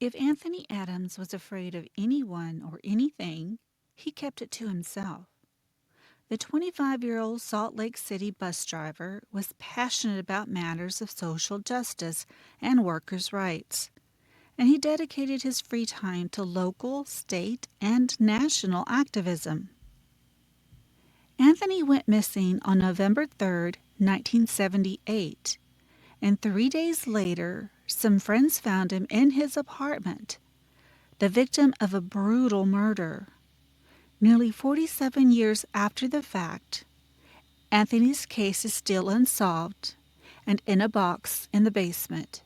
If Anthony Adams was afraid of anyone or anything, he kept it to himself. The 25-year-old Salt Lake City bus driver was passionate about matters of social justice and workers' rights, and he dedicated his free time to local, state, and national activism. Anthony went missing on November 3rd, 1978, and 3 days later, some friends found him in his apartment, the victim of a brutal murder. Nearly 47 years after the fact, Anthony's case is still unsolved and in a box in the basement.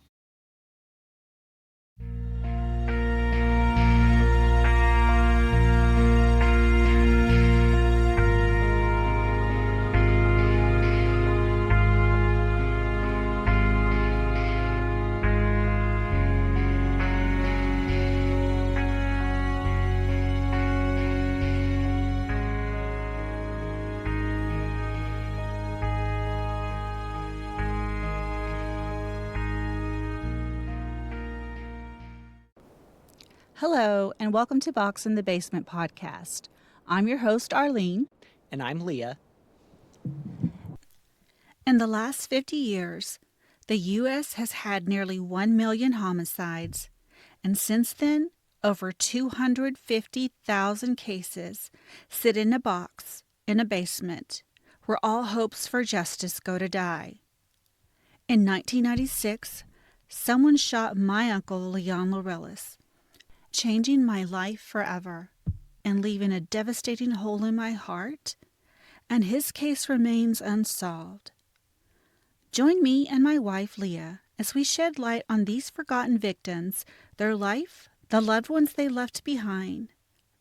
Hello, and welcome to Box in the Basement podcast. I'm your host, Arlene. And I'm Leah. In the last 50 years, the U.S. has had nearly 1 million homicides, and since then, over 250,000 cases sit in a box in a basement where all hopes for justice go to die. In 1996, someone shot my uncle Leon Laurelis, changing my life forever and leaving a devastating hole in my heart, and his case remains unsolved. Join me and my wife Leah as we shed light on these forgotten victims, their life, the loved ones they left behind,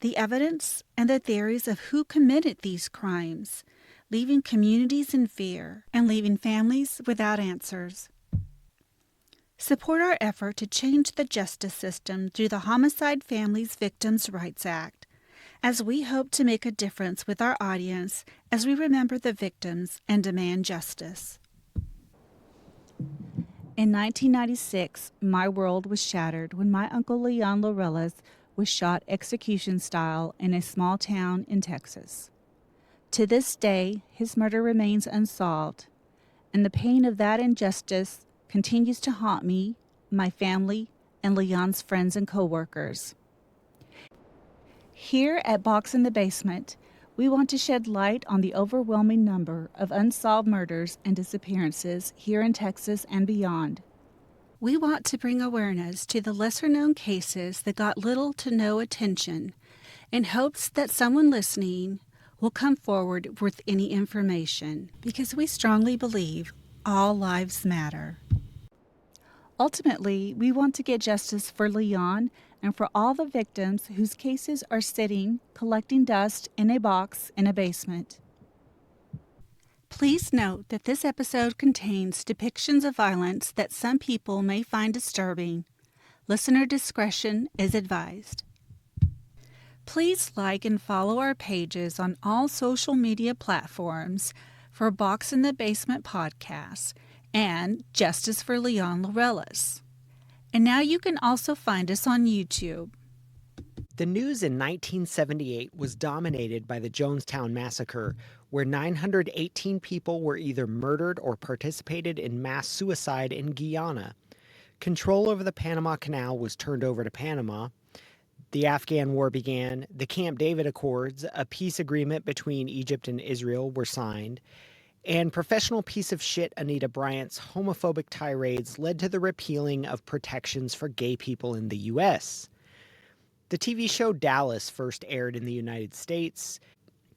the evidence, and the theories of who committed these crimes, leaving communities in fear and leaving families without answers. Support our effort to change the justice system through the Homicide Families Victims' Rights Act, as we hope to make a difference with our audience as we remember the victims and demand justice. In 1996, my world was shattered when my uncle Leon Laurelis was shot execution-style in a small town in Texas. To this day, his murder remains unsolved, and the pain of that injustice continues to haunt me, my family, and Leon's friends and co-workers. Here at Box in the Basement, we want to shed light on the overwhelming number of unsolved murders and disappearances here in Texas and beyond. We want to bring awareness to the lesser-known cases that got little to no attention, in hopes that someone listening will come forward with any information, because we strongly believe all lives matter. Ultimately, we want to get justice for Leon and for all the victims whose cases are sitting, collecting dust in a box in a basement. Please note that this episode contains depictions of violence that some people may find disturbing. Listener discretion is advised. Please like and follow our pages on all social media platforms for Box in the Basement Podcast and Justice for Leon Laurelis. And now you can also find us on YouTube. The news in 1978 was dominated by the Jonestown Massacre, where 918 people were either murdered or participated in mass suicide in Guyana. Control over the Panama Canal was turned over to Panama. The Afghan War began. The Camp David Accords, a peace agreement between Egypt and Israel, were signed. And professional piece of shit Anita Bryant's homophobic tirades led to the repealing of protections for gay people in the U.S. The TV show Dallas first aired in the United States.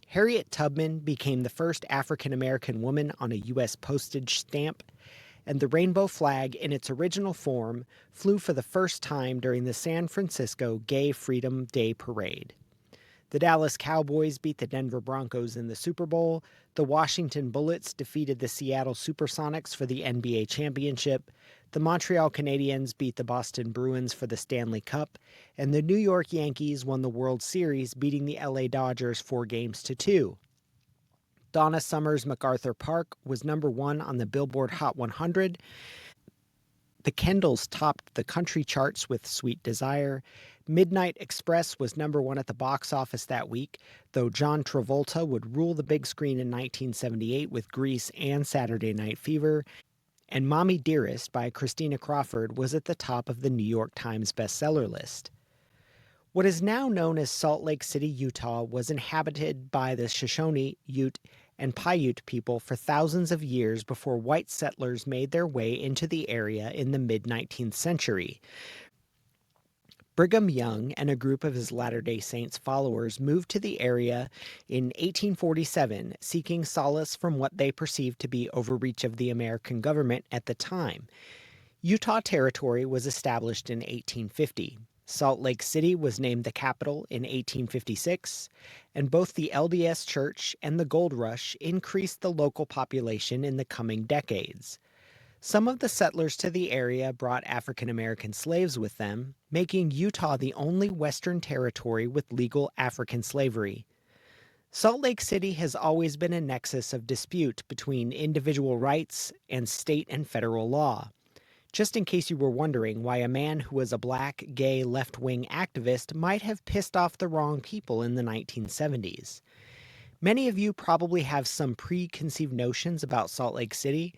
Harriet Tubman became the first African-American woman on a U.S. postage stamp. And the rainbow flag in its original form flew for the first time during the San Francisco Gay Freedom Day Parade. The Dallas Cowboys beat the Denver Broncos in the Super Bowl. The Washington Bullets defeated the Seattle Supersonics for the NBA championship. The Montreal Canadiens beat the Boston Bruins for the Stanley Cup. And the New York Yankees won the World Series, beating the LA Dodgers 4-2. Donna Summer's MacArthur Park was number 1 on the Billboard Hot 100. The Kendalls topped the country charts with Sweet Desire. Midnight Express was number one at the box office that week, though John Travolta would rule the big screen in 1978 with Grease and Saturday Night Fever. And Mommy Dearest by Christina Crawford was at the top of the New York Times bestseller list. What is now known as Salt Lake City, Utah, was inhabited by the Shoshone, Ute, and Paiute people for thousands of years before white settlers made their way into the area in the mid 19th century. Brigham Young and a group of his Latter day Saints followers moved to the area in 1847, seeking solace from what they perceived to be overreach of the American government at the time. Utah Territory was established in 1850. Salt Lake City was named the capital in 1856, and both the LDS Church and the Gold Rush increased the local population in the coming decades. Some of the settlers to the area brought African American slaves with them, making Utah the only Western territory with legal African slavery. Salt Lake City has always been a nexus of dispute between individual rights and state and federal law. Just in case you were wondering why a man who was a black, gay, left-wing activist might have pissed off the wrong people in the 1970s. Many of you probably have some preconceived notions about Salt Lake City,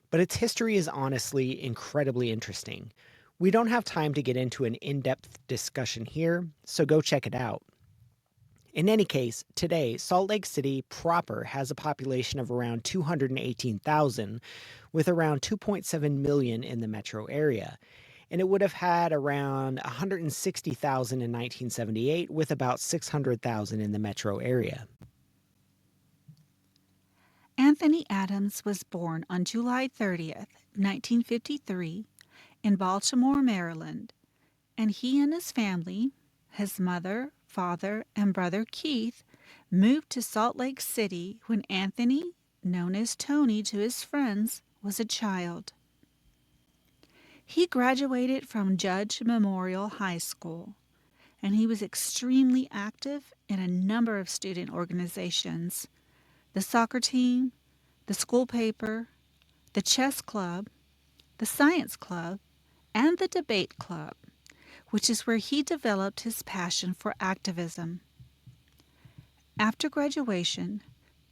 but its history is honestly incredibly interesting. We don't have time to get into an in-depth discussion here, so go check it out. In any case, today, Salt Lake City proper has a population of around 218,000, with around 2.7 million in the metro area. And it would have had around 160,000 in 1978, with about 600,000 in the metro area. Anthony Adams was born on July 30th, 1953, in Baltimore, Maryland, and he and his family, his mother, father, and brother Keith, moved to Salt Lake City when Anthony, known as Tony to his friends, was a child. He graduated from Judge Memorial High School, and he was extremely active in a number of student organizations: the soccer team, the school paper, the chess club, the science club, and the debate club, which is where he developed his passion for activism. After graduation,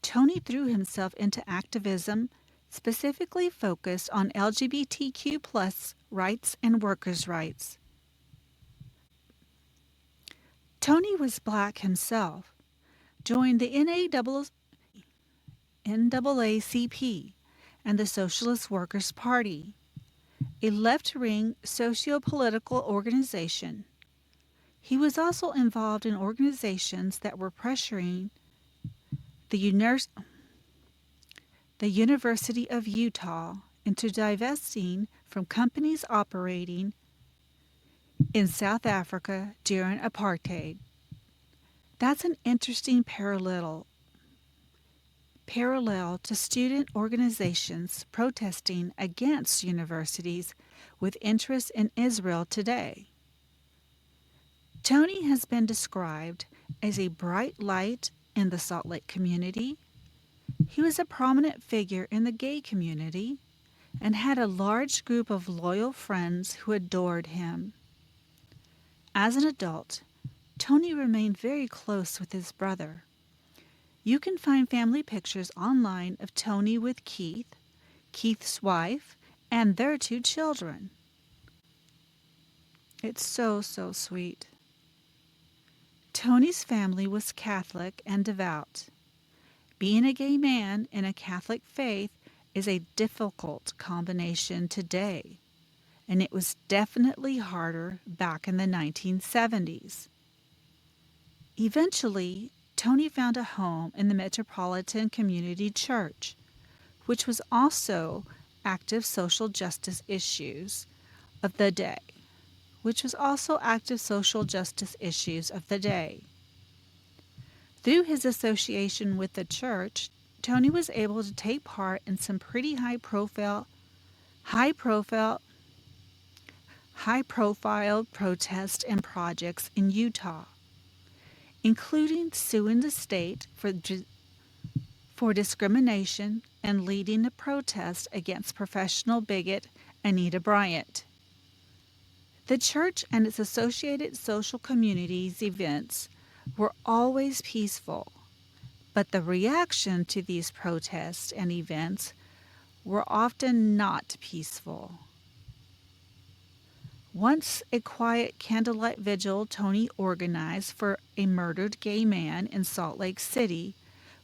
Tony threw himself into activism specifically focused on LGBTQ plus rights and workers' rights. Tony was black himself, joined the NAACP and the Socialist Workers' Party, a left-wing socio-political organization. He was also involved in organizations that were pressuring the University of Utah into divesting from companies operating in South Africa during apartheid. That's an interesting parallel to student organizations protesting against universities with interests in Israel today. Tony has been described as a bright light in the Salt Lake community. He was a prominent figure in the gay community and had a large group of loyal friends who adored him. As an adult, Tony remained very close with his brother. You can find family pictures online of Tony with Keith, Keith's wife, and their 2 children. It's so, so sweet. Tony's family was Catholic and devout. Being a gay man in a Catholic faith is a difficult combination today, and it was definitely harder back in the 1970s. Eventually, Tony found a home in the Metropolitan Community Church, which was also active social justice issues of the day. Through his association with the church, Tony was able to take part in some pretty high profile protests and projects in Utah, including suing the state for discrimination and leading a protest against professional bigot Anita Bryant. The church and its associated social communities events were always peaceful, but the reaction to these protests and events were often not peaceful. Once a quiet candlelight vigil Tony organized for a murdered gay man in Salt Lake City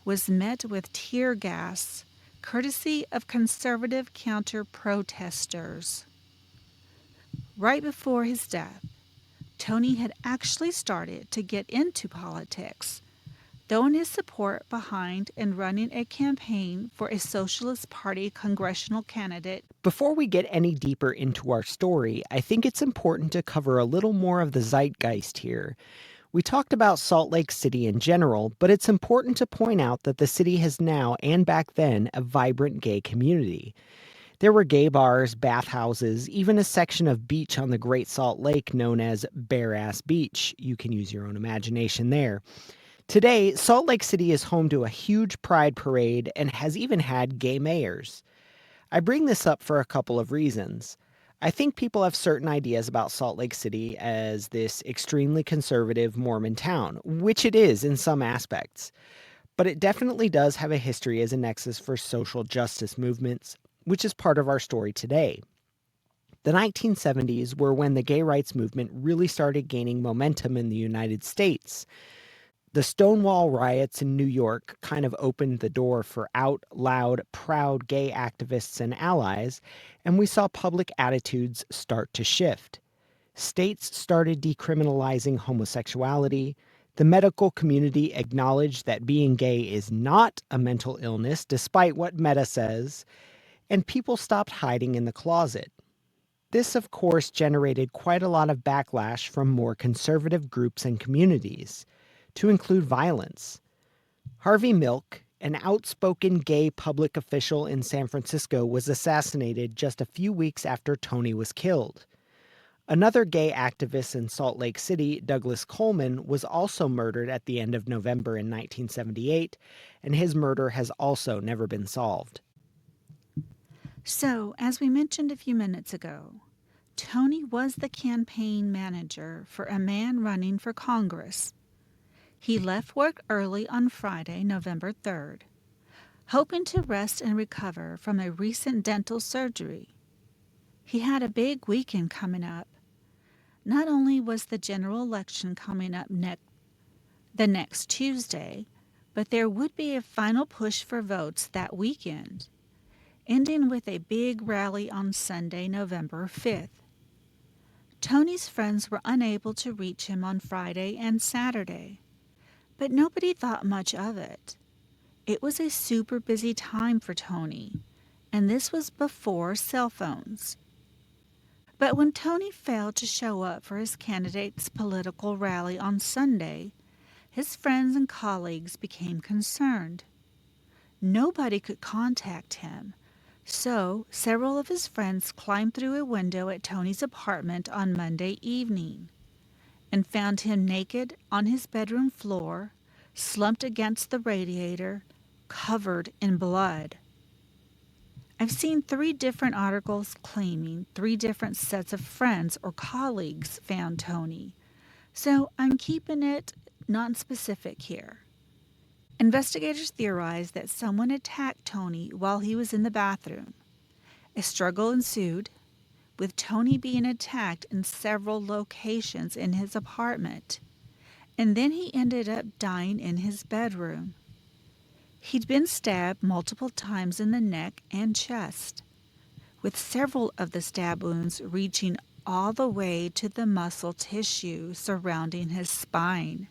was met with tear gas, courtesy of conservative counter protesters. Right before his death, Tony had actually started to get into politics, throwing his support behind and running a campaign for a Socialist Party congressional candidate. Before we get any deeper into our story, I think it's important to cover a little more of the zeitgeist here. We talked about Salt Lake City in general, but it's important to point out that the city has now, and back then, a vibrant gay community. There were gay bars, bathhouses, even a section of beach on the Great Salt Lake known as Bare Ass Beach. You can use your own imagination there. Today, Salt Lake City is home to a huge pride parade and has even had gay mayors. I bring this up for a couple of reasons. I think people have certain ideas about Salt Lake City as this extremely conservative Mormon town, which it is in some aspects. But it definitely does have a history as a nexus for social justice movements, which is part of our story today. The 1970s were when the gay rights movement really started gaining momentum in the United States. The Stonewall riots in New York kind of opened the door for out, loud, proud gay activists and allies, and we saw public attitudes start to shift. States started decriminalizing homosexuality. The medical community acknowledged that being gay is not a mental illness, despite what Meta says, and people stopped hiding in the closet. This, of course, generated quite a lot of backlash from more conservative groups and communities, to include violence. Harvey Milk, an outspoken gay public official in San Francisco, was assassinated just a few weeks after Tony was killed. Another gay activist in Salt Lake City, Douglas Coleman, was also murdered at the end of November in 1978, and his murder has also never been solved. So, as we mentioned a few minutes ago, Tony was the campaign manager for a man running for Congress. He left work early on Friday, November 3rd, hoping to rest and recover from a recent dental surgery. He had a big weekend coming up. Not only was the general election coming up the next Tuesday, but there would be a final push for votes that weekend, ending with a big rally on Sunday, November 5th. Tony's friends were unable to reach him on Friday and Saturday, but nobody thought much of it. It was a super busy time for Tony, and this was before cell phones. But when Tony failed to show up for his candidate's political rally on Sunday, his friends and colleagues became concerned. Nobody could contact him, so several of his friends climbed through a window at Tony's apartment on Monday evening and found him naked on his bedroom floor, slumped against the radiator, covered in blood. I've seen 3 different articles claiming 3 different sets of friends or colleagues found Tony, so I'm keeping it non-specific here. Investigators theorize that someone attacked Tony while he was in the bathroom. A struggle ensued, with Tony being attacked in several locations in his apartment, and then he ended up dying in his bedroom. He'd been stabbed multiple times in the neck and chest, with several of the stab wounds reaching all the way to the muscle tissue surrounding his spine.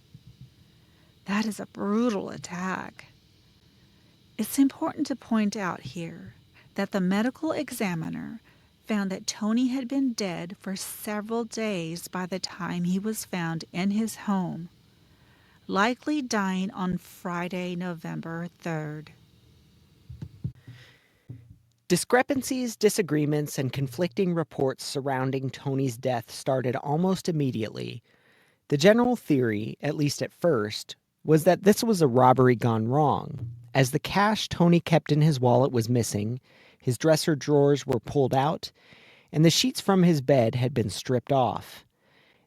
That is a brutal attack. It's important to point out here that the medical examiner found that Tony had been dead for several days by the time he was found in his home, likely dying on Friday, November 3rd. Discrepancies, disagreements, and conflicting reports surrounding Tony's death started almost immediately. The general theory, at least at first, was that this was a robbery gone wrong, as the cash Tony kept in his wallet was missing, his dresser drawers were pulled out, and the sheets from his bed had been stripped off.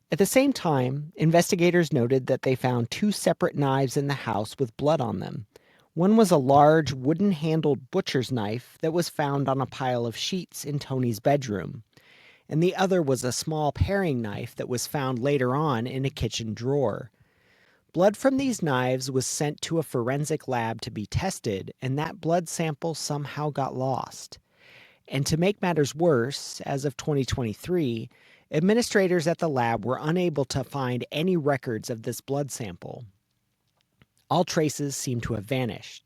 At the same time, investigators noted that they found two separate knives in the house with blood on them. One was a large wooden-handled butcher's knife that was found on a pile of sheets in Tony's bedroom, and the other was a small paring knife that was found later on in a kitchen drawer. Blood from these knives was sent to a forensic lab to be tested, and that blood sample somehow got lost. And to make matters worse, as of 2023, administrators at the lab were unable to find any records of this blood sample. All traces seem to have vanished.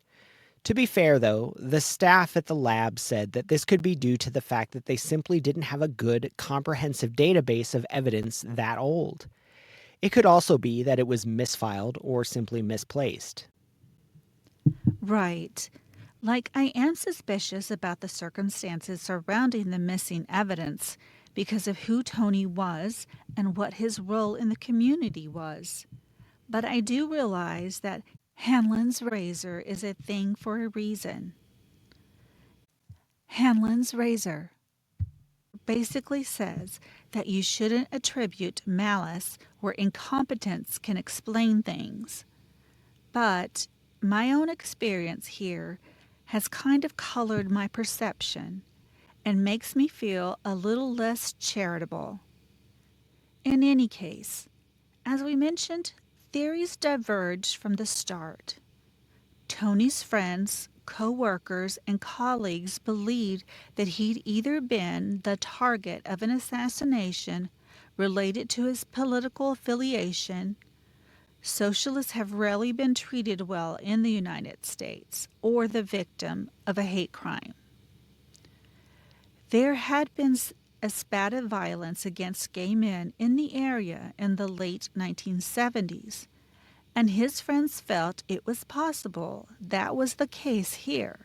To be fair, though, the staff at the lab said that this could be due to the fact that they simply didn't have a good, comprehensive database of evidence that old. It could also be that it was misfiled or simply misplaced. Right. Like, I am suspicious about the circumstances surrounding the missing evidence because of who Tony was and what his role in the community was. But I do realize that Hanlon's razor is a thing for a reason. Hanlon's razor basically says that you shouldn't attribute malice where incompetence can explain things. But my own experience here has kind of colored my perception and makes me feel a little less charitable. In any case, as we mentioned, theories diverged from the start. Tony's friends, co-workers, and colleagues believed that he'd either been the target of an assassination related to his political affiliation. Socialists have rarely been treated well in the United States, or the victim of a hate crime. There had been a spat of violence against gay men in the area in the late 1970s, and his friends felt it was possible that was the case here.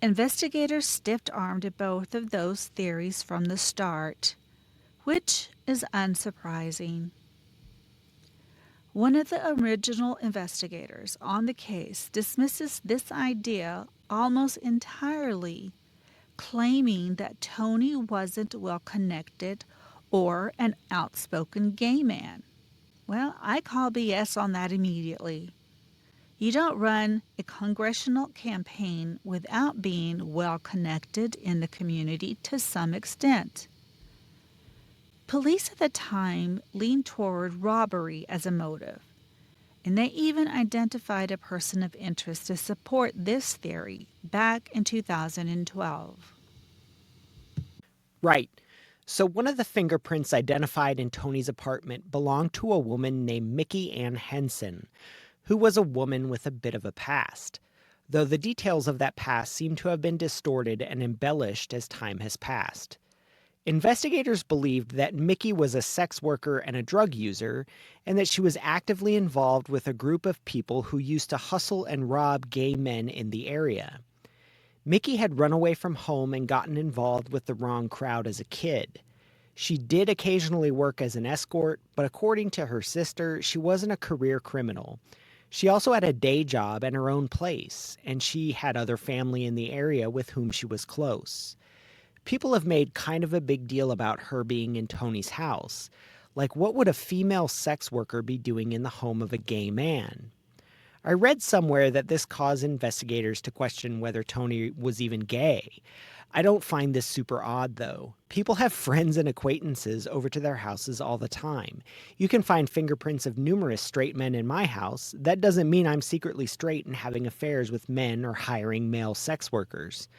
Investigators stiff-armed both of those theories from the start, which is unsurprising. One of the original investigators on the case dismisses this idea almost entirely, claiming that Tony wasn't well connected or an outspoken gay man. Well, I call BS on that immediately. You don't run a congressional campaign without being well connected in the community to some extent. Police at the time leaned toward robbery as a motive, and they even identified a person of interest to support this theory back in 2012. Right. So one of the fingerprints identified in Tony's apartment belonged to a woman named Mickey Ann Henson, who was a woman with a bit of a past, though the details of that past seem to have been distorted and embellished as time has passed. Investigators believed that Mickey was a sex worker and a drug user, and that she was actively involved with a group of people who used to hustle and rob gay men in the area. Mickey had run away from home and gotten involved with the wrong crowd as a kid. She did occasionally work as an escort, but according to her sister, she wasn't a career criminal. She also had a day job and her own place, and she had other family in the area with whom she was close. People have made kind of a big deal about her being in Tony's house. Like, what would a female sex worker be doing in the home of a gay man? I read somewhere that this caused investigators to question whether Tony was even gay. I don't find this super odd, though. People have friends and acquaintances over to their houses all the time. You can find fingerprints of numerous straight men in my house. That doesn't mean I'm secretly straight and having affairs with men or hiring male sex workers.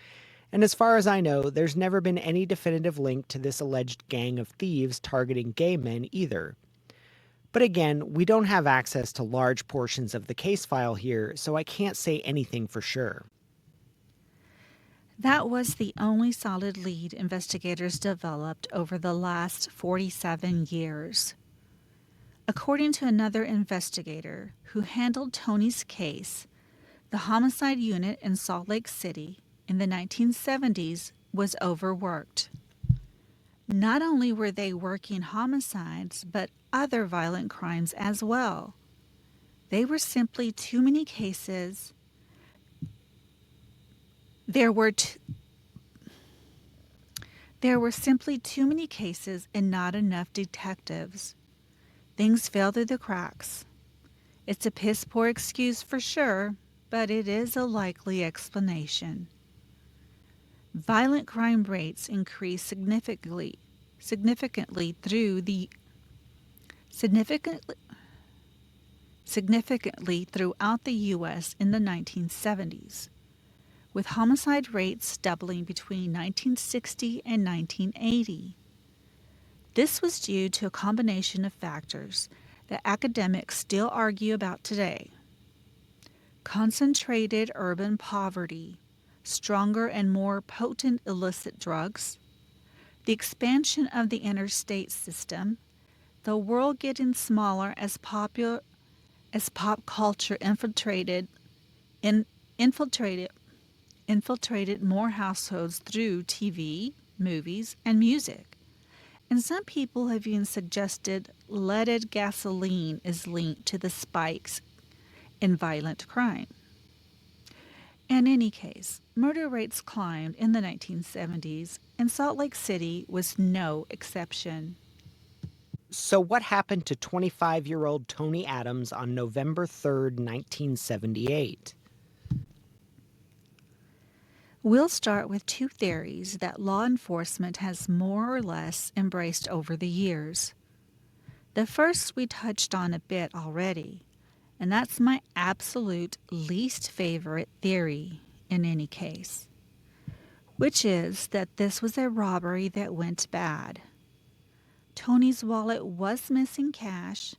And as far as I know, there's never been any definitive link to this alleged gang of thieves targeting gay men either. But again, we don't have access to large portions of the case file here, so I can't say anything for sure. That was the only solid lead investigators developed over the last 47 years. According to another investigator who handled Tony's case, the homicide unit in Salt Lake City in the 1970s was overworked. Not only were they working homicides, but other violent crimes as well. They were simply too many cases. There were There were simply too many cases and not enough detectives. Things fell through the cracks. It's a piss poor excuse for sure, but it is a likely explanation. Violent crime rates increased significantly through the significantly significantly throughout the US in the 1970s, with homicide rates doubling between 1960 and 1980. This was due to a combination of factors that academics still argue about today: concentrated urban poverty, stronger and more potent illicit drugs, the expansion of the interstate system, the world getting smaller as pop culture in, infiltrated infiltrated more households through TV, movies, and music. And some people have even suggested leaded gasoline is linked to the spikes in violent crime. In any case, murder rates climbed in the 1970s, and Salt Lake City was no exception. So, what happened to 25-year-old Tony Adams on November 3rd, 1978? We'll start with two theories that law enforcement has more or less embraced over the years. The first we touched on a bit already, and that's my absolute least favorite theory in any case, which is that this was a robbery that went bad. Tony's wallet was missing cash,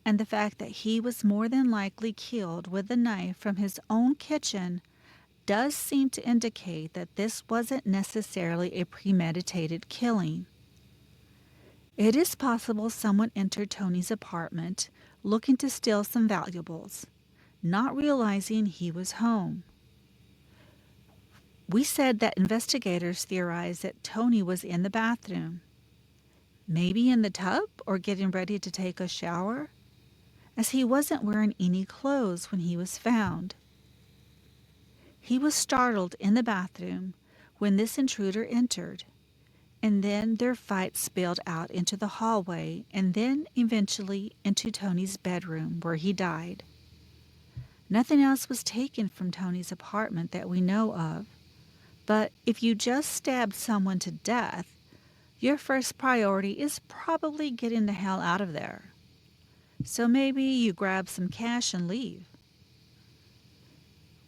and the fact that he was more than likely killed with a knife from his own kitchen does seem to indicate that this wasn't necessarily a premeditated killing. It is possible someone entered Tony's apartment looking to steal some valuables, not realizing he was home. We said that investigators theorized that Tony was in the bathroom, maybe in the tub or getting ready to take a shower, as he wasn't wearing any clothes when he was found. He was startled in the bathroom when this intruder entered, and then their fight spilled out into the hallway and then eventually into Tony's bedroom, where he died. Nothing else was taken from Tony's apartment that we know of, but if you just stabbed someone to death, your first priority is probably getting the hell out of there. So maybe you grab some cash and leave.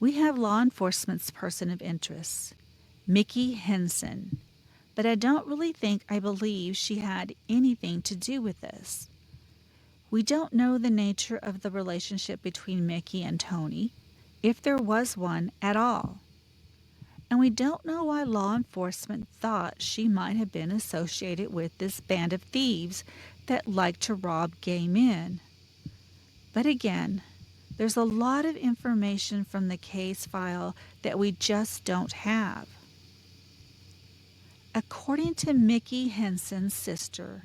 We have law enforcement's person of interest, Mickey Henson, but I don't really think I believe she had anything to do with this. We don't know the nature of the relationship between Mickey and Tony, if there was one at all. And we don't know why law enforcement thought she might have been associated with this band of thieves that liked to rob gay men. But again, there's a lot of information from the case file that we just don't have. According to Mickey Henson's sister,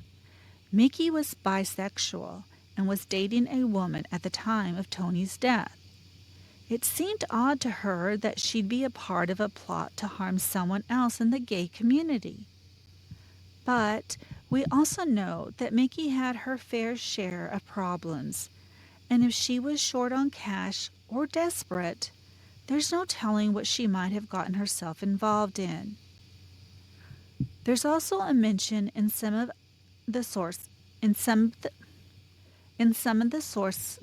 Mickey was bisexual and was dating a woman at the time of Tony's death. It seemed odd to her that she'd be a part of a plot to harm someone else in the gay community. But we also know that Mickey had her fair share of problems, and if she was short on cash or desperate, there's no telling what she might have gotten herself involved in. There's also a mention in some of the source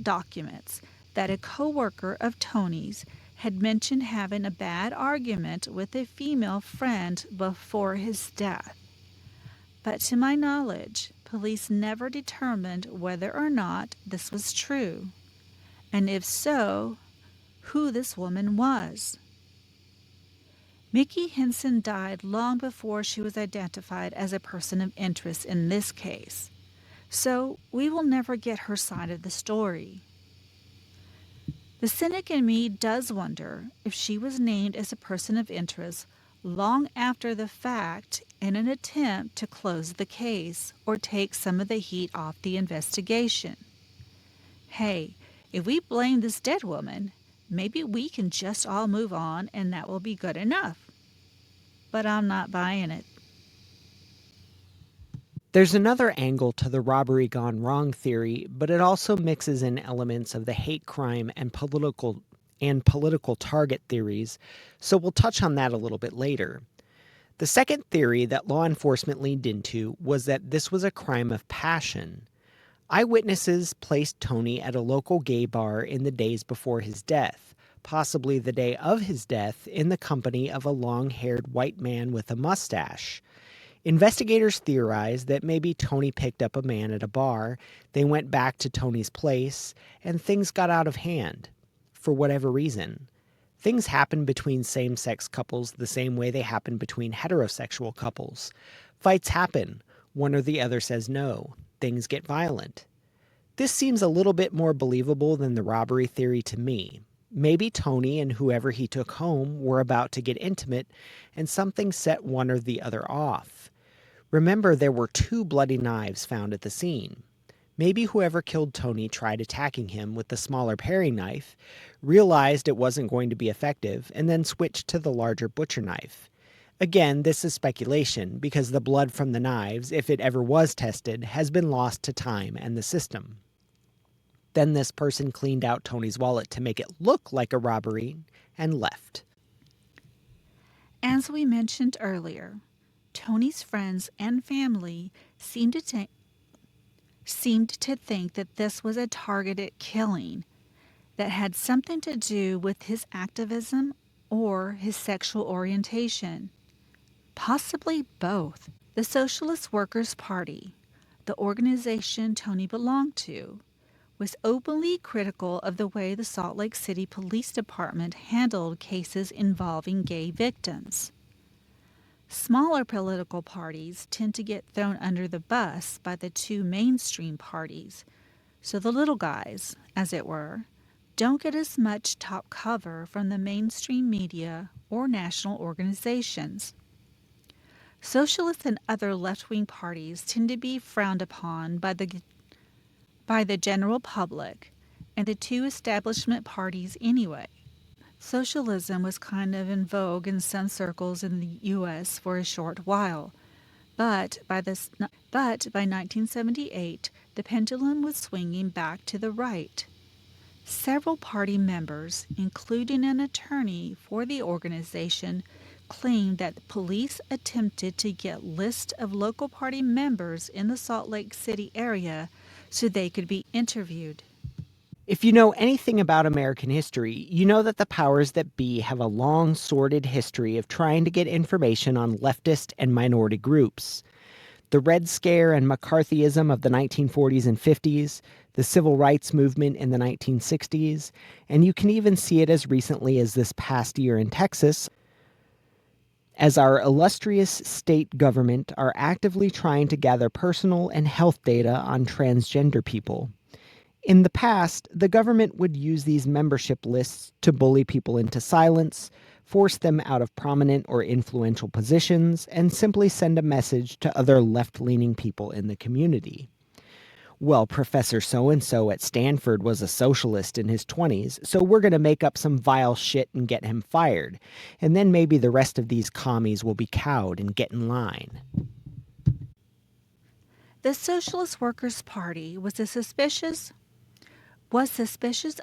documents that a coworker of Tony's had mentioned having a bad argument with a female friend before his death. But to my knowledge, police never determined whether or not this was true, and if so, who this woman was. Mickey Henson died long before she was identified as a person of interest in this case, so we will never get her side of the story. The cynic in me does wonder if she was named as a person of interest long after the fact in an attempt to close the case or take some of the heat off the investigation. Hey, if we blame this dead woman, maybe we can just all move on and that will be good enough. But I'm not buying it. There's another angle to the robbery gone wrong theory, but it also mixes in elements of the hate crime and political target theories, so we'll touch on that a little bit later. The second theory that law enforcement leaned into was that this was a crime of passion. Eyewitnesses placed Tony at a local gay bar in the days before his death, possibly the day of his death, in the company of a long-haired white man with a mustache. Investigators theorized that maybe Tony picked up a man at a bar, they went back to Tony's place, and things got out of hand. For whatever reason. Things happen between same-sex couples the same way they happen between heterosexual couples. Fights happen. One or the other says no. Things get violent. This seems a little bit more believable than the robbery theory to me. Maybe Tony and whoever he took home were about to get intimate, and something set one or the other off. Remember, there were 2 bloody knives found at the scene. Maybe whoever killed Tony tried attacking him with the smaller paring knife, realized it wasn't going to be effective, and then switched to the larger butcher knife. Again, this is speculation because the blood from the knives, if it ever was tested, has been lost to time and the system. Then this person cleaned out Tony's wallet to make it look like a robbery and left. As we mentioned earlier, Tony's friends and family seemed to think that this was a targeted killing that had something to do with his activism or his sexual orientation. Possibly both. The Socialist Workers' Party, the organization Tony belonged to, was openly critical of the way the Salt Lake City Police Department handled cases involving gay victims. Smaller political parties tend to get thrown under the bus by the 2 mainstream parties, so the little guys, as it were, don't get as much top cover from the mainstream media or national organizations. Socialists and other left-wing parties tend to be frowned upon by the general public and the 2 establishment parties anyway. Socialism was kind of in vogue in some circles in the U.S. for a short while, but by 1978, the pendulum was swinging back to the right. Several party members, including an attorney for the organization, claimed that police attempted to get lists of local party members in the Salt Lake City area so they could be interviewed. If you know anything about American history, you know that the powers that be have a long, sordid history of trying to get information on leftist and minority groups. The Red Scare and McCarthyism of the 1940s and 50s, the Civil Rights Movement in the 1960s, and you can even see it as recently as this past year in Texas, as our illustrious state government are actively trying to gather personal and health data on transgender people. In the past, the government would use these membership lists to bully people into silence, force them out of prominent or influential positions, and simply send a message to other left-leaning people in the community. Well, Professor so-and-so at Stanford was a socialist in his 20s, so we're going to make up some vile shit and get him fired. And then maybe the rest of these commies will be cowed and get in line. The Socialist Workers' Party was suspicious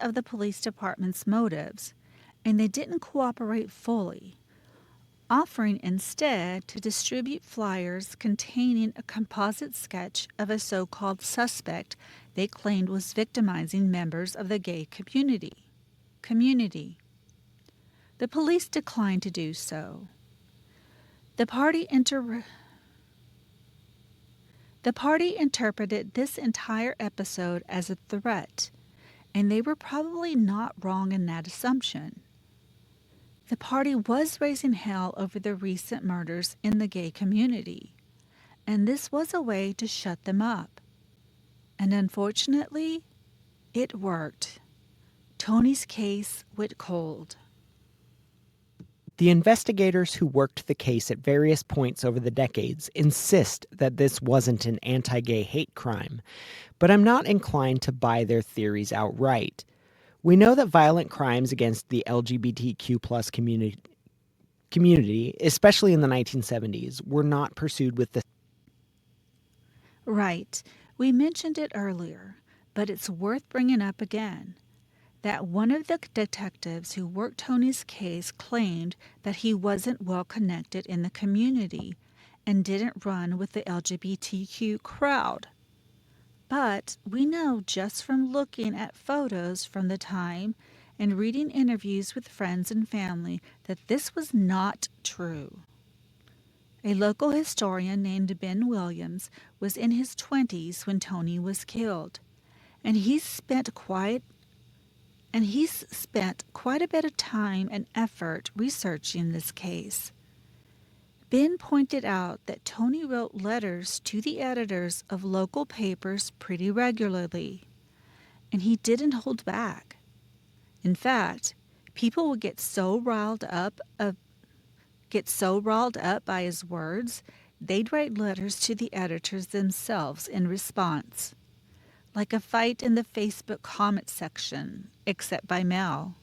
of the police department's motives, and they didn't cooperate fully, offering instead to distribute flyers containing a composite sketch of a so-called suspect they claimed was victimizing members of the gay community. The police declined to do so. The party interpreted this entire episode as a threat, and they were probably not wrong in that assumption. The party was raising hell over the recent murders in the gay community, and this was a way to shut them up. And unfortunately, it worked. Tony's case went cold. The investigators who worked the case at various points over the decades insist that this wasn't an anti-gay hate crime, but I'm not inclined to buy their theories outright. We know that violent crimes against the LGBTQ+ community, especially in the 1970s, were not pursued with the Right. We mentioned it earlier, but it's worth bringing up again that one of the detectives who worked Tony's case claimed that he wasn't well connected in the community and didn't run with the LGBTQ crowd. But we know just from looking at photos from the time and reading interviews with friends and family that this was not true. A local historian named Ben Williams was in his 20s when Tony was killed, and he's spent quite a bit of time and effort researching this case. Ben pointed out that Tony wrote letters to the editors of local papers pretty regularly, and he didn't hold back. In fact, people would get so riled up by his words, they'd write letters to the editors themselves in response, like a fight in the Facebook comment section, except by mail.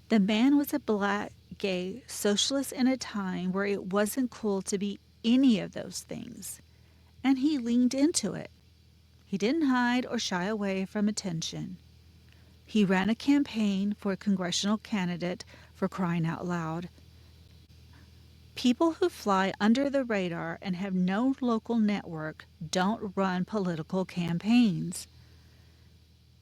The man was a black, gay socialist in a time where it wasn't cool to be any of those things, and he leaned into it. He didn't hide or shy away from attention. He ran a campaign for a congressional candidate, for crying out loud. People who fly under the radar and have no local network don't run political campaigns.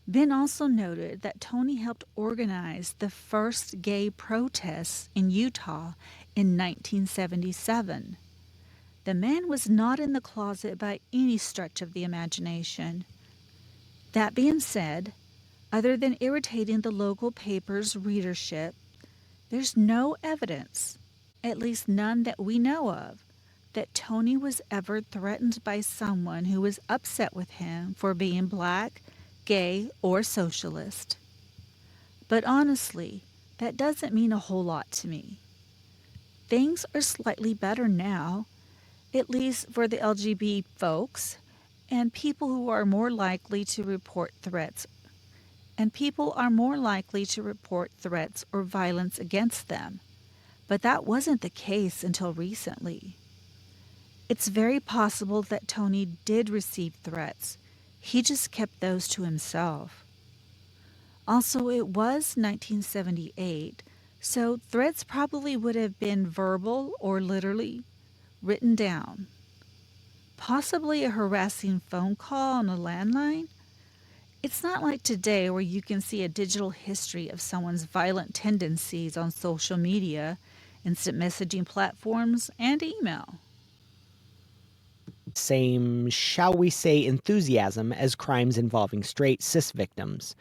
Ben also noted that Tony helped organize the first gay protests in Utah in 1977. The man was not in the closet by any stretch of the imagination. That being said, other than irritating the local paper's readership, there's no evidence, at least none that we know of, that Tony was ever threatened by someone who was upset with him for being black, gay, or socialist. But honestly, that doesn't mean a whole lot to me. Things are slightly better now, at least for the LGBT folks, and people who are more likely to report threats and people are more likely to report threats or violence against them. But that wasn't the case until recently. It's very possible that Tony did receive threats. He just kept those to himself. Also, it was 1978, so threats probably would have been verbal or literally written down. Possibly a harassing phone call on a landline. It's not like today where you can see a digital history of someone's violent tendencies on social media, instant messaging platforms, and email. Same, shall we say, enthusiasm as crimes involving straight cis victims.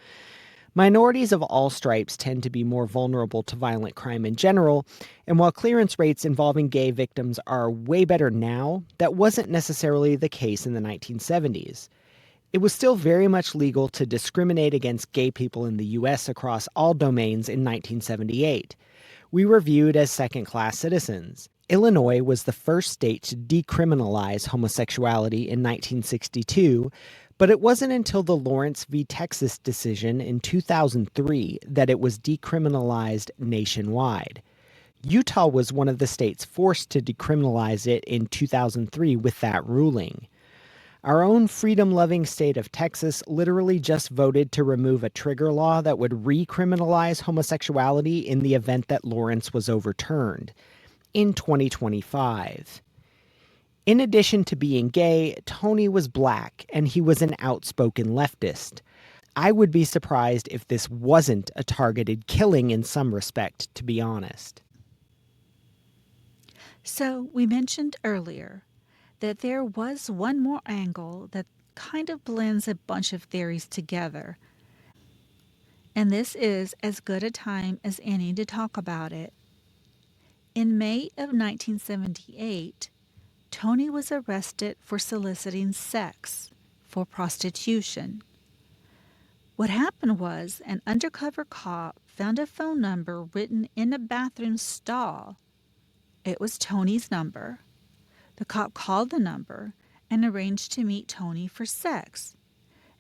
Minorities of all stripes tend to be more vulnerable to violent crime in general, and while clearance rates involving gay victims are way better now, that wasn't necessarily the case in the 1970s. It was still very much legal to discriminate against gay people in the US across all domains in 1978. We were viewed as second-class citizens. Illinois was the first state to decriminalize homosexuality in 1962, but it wasn't until the Lawrence v. Texas decision in 2003 that it was decriminalized nationwide. Utah was one of the states forced to decriminalize it in 2003 with that ruling. Our own freedom-loving state of Texas literally just voted to remove a trigger law that would recriminalize homosexuality in the event that Lawrence was overturned in 2025. In addition to being gay, Tony was black and he was an outspoken leftist. I would be surprised if this wasn't a targeted killing in some respect, to be honest. So, we mentioned earlier that there was one more angle that kind of blends a bunch of theories together, and this is as good a time as any to talk about it. In May of 1978, Tony was arrested for soliciting sex for prostitution. What happened was an undercover cop found a phone number written in a bathroom stall. It was Tony's number. The cop called the number and arranged to meet Tony for sex,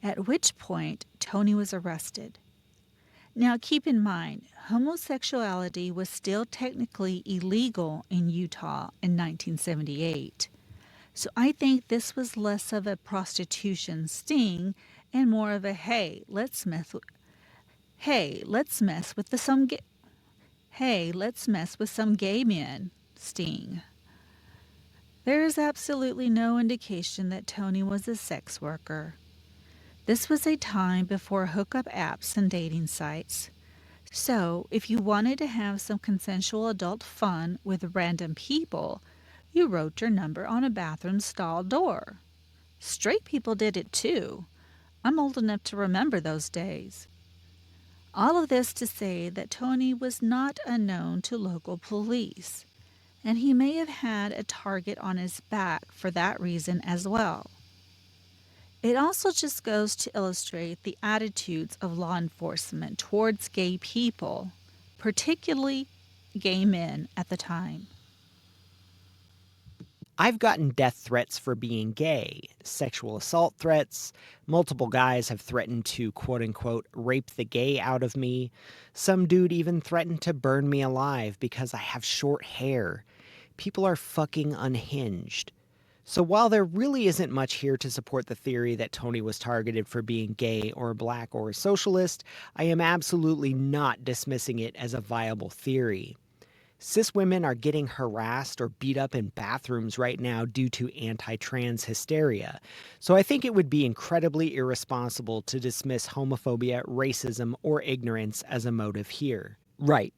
at which point Tony was arrested. Now keep in mind, homosexuality was still technically illegal in Utah in 1978. So I think this was less of a prostitution sting and more of a hey, let's mess with some gay men sting. There is absolutely no indication that Tony was a sex worker. This was a time before hookup apps and dating sites. So, if you wanted to have some consensual adult fun with random people, you wrote your number on a bathroom stall door. Straight people did it too. I'm old enough to remember those days. All of this to say that Tony was not unknown to local police, and he may have had a target on his back for that reason as well. It also just goes to illustrate the attitudes of law enforcement towards gay people, particularly gay men at the time. I've gotten death threats for being gay, sexual assault threats. Multiple guys have threatened to quote unquote rape the gay out of me. Some dude even threatened to burn me alive because I have short hair. People are fucking unhinged. So while there really isn't much here to support the theory that Tony was targeted for being gay or black or a socialist, I am absolutely not dismissing it as a viable theory. Cis women are getting harassed or beat up in bathrooms right now due to anti-trans hysteria. So I think it would be incredibly irresponsible to dismiss homophobia, racism, or ignorance as a motive here. Right.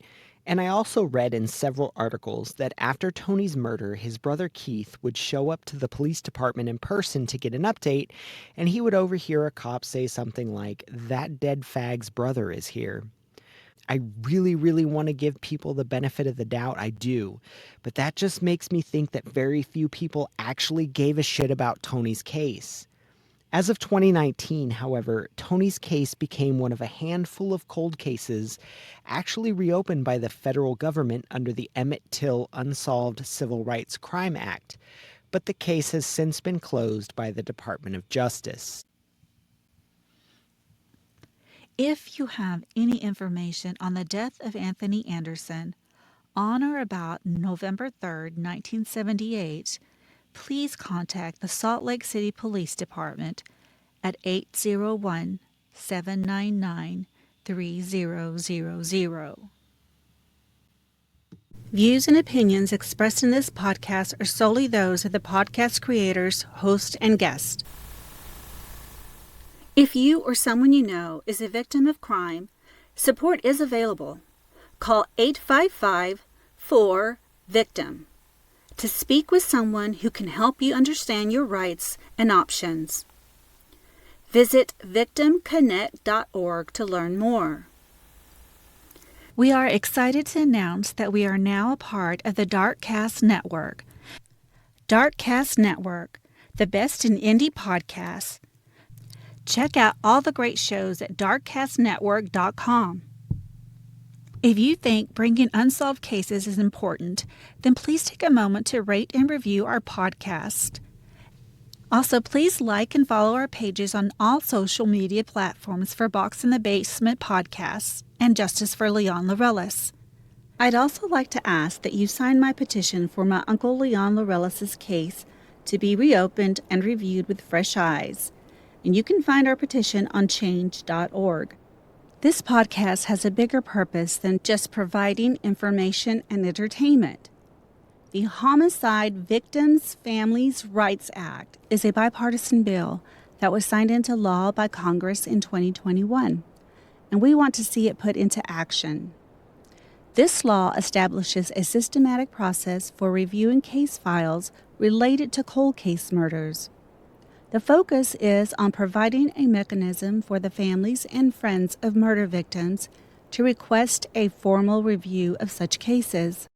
And I also read in several articles that after Tony's murder, his brother Keith would show up to the police department in person to get an update, and he would overhear a cop say something like, "That dead fag's brother is here." I really, really want to give people the benefit of the doubt, I do, but that just makes me think that very few people actually gave a shit about Tony's case. As of 2019, however, Tony's case became one of a handful of cold cases actually reopened by the federal government under the Emmett Till Unsolved Civil Rights Crime Act, but the case has since been closed by the Department of Justice. If you have any information on the death of Anthony Anderson on or about November 3rd, 1978, please contact the Salt Lake City Police Department at 801-799-3000. Views and opinions expressed in this podcast are solely those of the podcast creators, host, and guest. If you or someone you know is a victim of crime, support is available. Call 855-4-VICTIM to speak with someone who can help you understand your rights and options. Visit victimconnect.org to learn more. We are excited to announce that we are now a part of the Darkcast Network. Darkcast Network, the best in indie podcasts. Check out all the great shows at darkcastnetwork.com. If you think bringing unsolved cases is important, then please take a moment to rate and review our podcast. Also, please like and follow our pages on all social media platforms for Box in the Basement podcasts and Justice for Leon Laurelis. I'd also like to ask that you sign my petition for my Uncle Leon Laurelis' case to be reopened and reviewed with fresh eyes. And you can find our petition on change.org. This podcast has a bigger purpose than just providing information and entertainment. The Homicide Victims Families Rights Act is a bipartisan bill that was signed into law by Congress in 2021, and we want to see it put into action. This law establishes a systematic process for reviewing case files related to cold case murders. The focus is on providing a mechanism for the families and friends of murder victims to request a formal review of such cases.